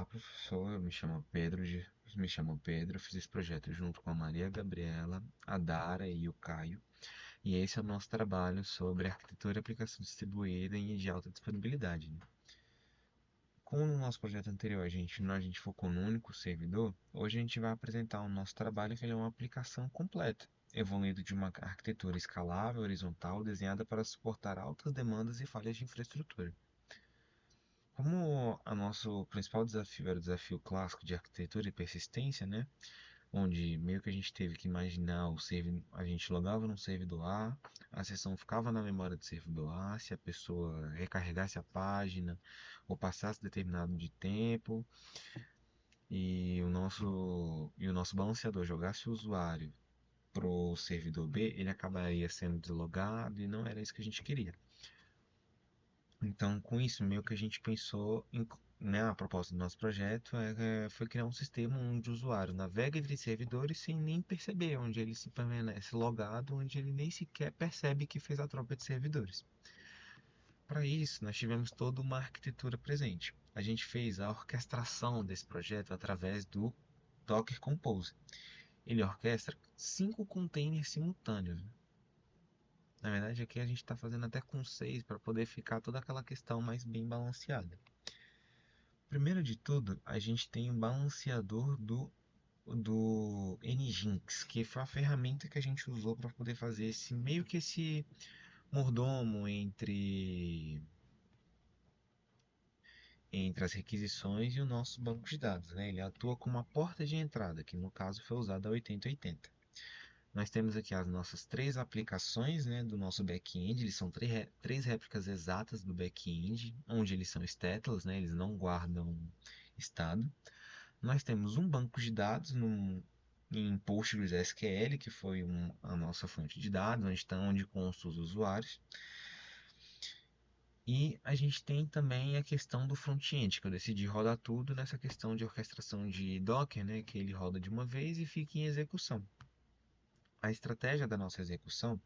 professor, me chamo Pedro, fiz esse projeto junto com a Maria Gabriela, a Dara e o Caio, e esse é o nosso trabalho sobre arquitetura e aplicação distribuída em de alta disponibilidade, né? Como no nosso projeto anterior a gente focou no único servidor, hoje a gente vai apresentar o nosso trabalho que ele é uma aplicação completa, evoluindo de uma arquitetura escalável, horizontal, desenhada para suportar altas demandas e falhas de infraestrutura. Como o nosso principal desafio era o desafio clássico de arquitetura e persistência, né? Onde meio que a gente teve que imaginar a gente logava num servidor a sessão ficava na memória do servidor A, se a pessoa recarregasse a página ou passasse determinado de tempo e o nosso balanceador jogasse o usuário pro servidor B, ele acabaria sendo deslogado e não era isso que a gente queria. Então, com isso, meio que a gente pensou né, a proposta do nosso projeto foi criar um sistema onde o usuário navega entre servidores sem nem perceber, onde ele se permanece logado, onde ele nem sequer percebe que fez a troca de servidores. Para isso, nós tivemos toda uma arquitetura presente. A gente fez a orquestração desse projeto através do Docker Compose. Ele orquestra 5 containers simultâneos. Na verdade, aqui a gente está fazendo até com 6 para poder ficar toda aquela questão mais bem balanceada. Primeiro de tudo, a gente tem o balanceador do Nginx, que foi a ferramenta que a gente usou para poder fazer esse meio que esse mordomo entre as requisições e o nosso banco de dados, né? Ele atua como uma porta de entrada, que no caso foi usada a 8080. Nós temos aqui as nossas 3 aplicações, né, do nosso back-end. Eles são três réplicas exatas do back-end, onde eles são stateless, né, eles não guardam estado. Nós temos um banco de dados em PostgreSQL, que foi a nossa fonte de dados, onde constam os usuários. E a gente tem também a questão do front-end, que eu decidi rodar tudo nessa questão de orquestração de Docker, né, que ele roda de uma vez e fica em execução. A estratégia da nossa execução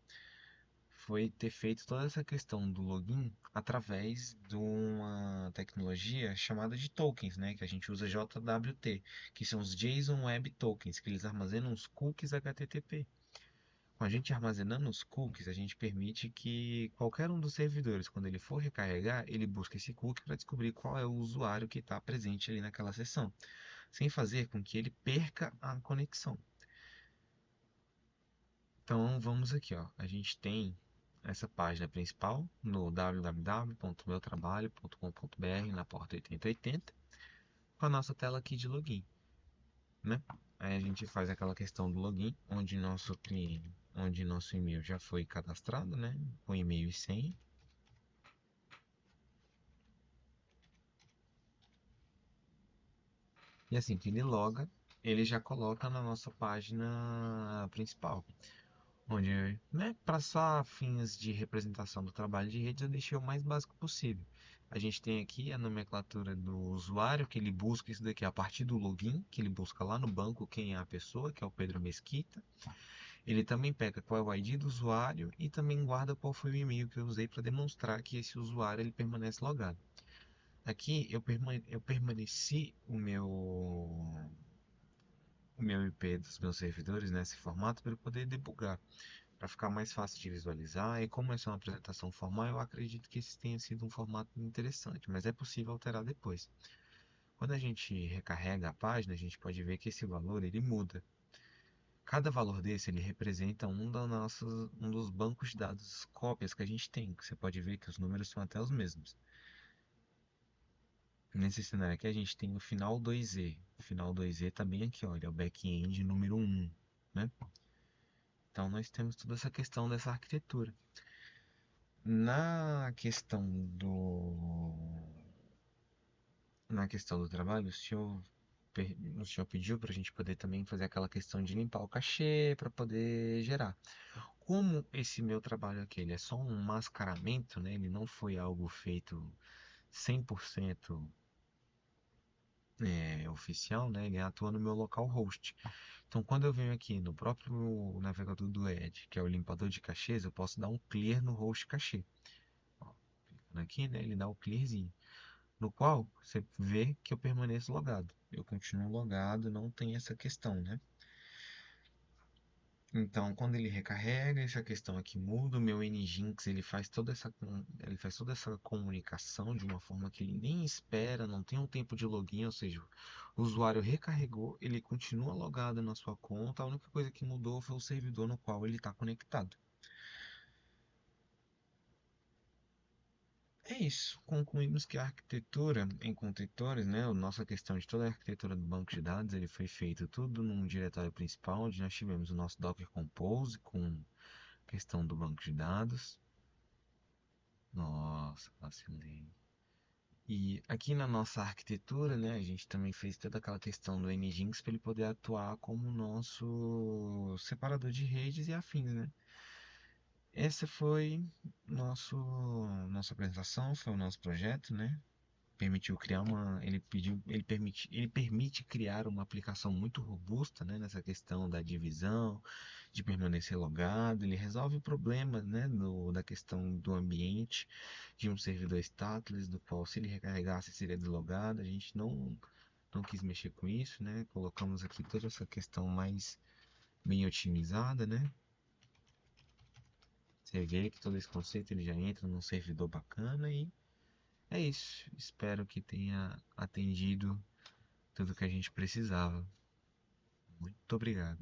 foi ter feito toda essa questão do login através de uma tecnologia chamada de tokens, né, que a gente usa JWT, que são os JSON Web Tokens, que eles armazenam os cookies HTTP. Com a gente armazenando os cookies, a gente permite que qualquer um dos servidores, quando ele for recarregar, ele busque esse cookie para descobrir qual é o usuário que está presente ali naquela sessão, sem fazer com que ele perca a conexão. Então vamos aqui, ó. A gente tem essa página principal no www.meutrabalho.com.br na porta 8080 com a nossa tela aqui de login, né? Aí a gente faz aquela questão do login, onde nosso e-mail já foi cadastrado, né? Com e-mail e senha. E assim que ele loga, ele já coloca na nossa página principal. Onde, né, para só fins de representação do trabalho de redes, eu deixei o mais básico possível. A gente tem aqui a nomenclatura do usuário, que ele busca isso daqui a partir do login, que ele busca lá no banco quem é a pessoa, que é o Pedro Mesquita. Ele também pega qual é o ID do usuário e também guarda qual foi o e-mail que eu usei para demonstrar que esse usuário ele permanece logado. Aqui eu permaneci o meu IP dos meus servidores nesse formato para eu poder debugar, para ficar mais fácil de visualizar. E como essa é uma apresentação formal, eu acredito que esse tenha sido um formato interessante, mas é possível alterar depois. Quando a gente recarrega a página, a gente pode ver que esse valor ele muda. Cada valor desse ele representa um dos bancos de dados cópias que a gente tem. Você pode ver que os números são até os mesmos. Nesse cenário aqui a gente tem o final 2e. O final 2e está bem aqui, olha, é o back-end número 1, né? Então nós temos toda essa questão dessa arquitetura. Na questão do na questão do trabalho, o senhor pediu para a gente poder também fazer aquela questão de limpar o cachê para poder gerar. Como esse meu trabalho aqui ele é só um mascaramento, né? Ele não foi algo feito 100% oficial, né? Ele atua no meu localhost. Então, quando eu venho aqui no próprio navegador do Edge, que é o limpador de cachês, eu posso dar um clear no host cachê. Ó, clicando aqui, né? Ele dá o clearzinho. no qual você vê que eu permaneço logado. Eu continuo logado, não tem essa questão, né? Então, quando ele recarrega, essa questão aqui muda, o meu Nginx, ele faz toda essa comunicação de uma forma que ele nem espera, não tem um tempo de login, ou seja, o usuário recarregou, ele continua logado na sua conta, a única coisa que mudou foi o servidor no qual ele está conectado. É isso. Concluímos que a arquitetura em contentores, né, a nossa questão de toda a arquitetura do banco de dados, ele foi feito tudo num diretório principal, onde nós tivemos o nosso Docker Compose com questão do banco de dados. Nossa, vacilei. E aqui na nossa arquitetura, né, a gente também fez toda aquela questão do Nginx para ele poder atuar como nosso separador de redes e afins, né? Essa foi nossa apresentação, foi o nosso projeto, né? Permitiu criar ele permite criar uma aplicação muito robusta, né, nessa questão da divisão, de permanecer logado. Ele resolve o problema, né, da questão do ambiente de um servidor stateless, do qual se ele recarregasse seria deslogado. A gente não quis mexer com isso, né? Colocamos aqui toda essa questão mais bem otimizada, né? Você vê que todo esse conceito ele já entra num servidor bacana e é isso. Espero que tenha atendido tudo que a gente precisava. Muito obrigado.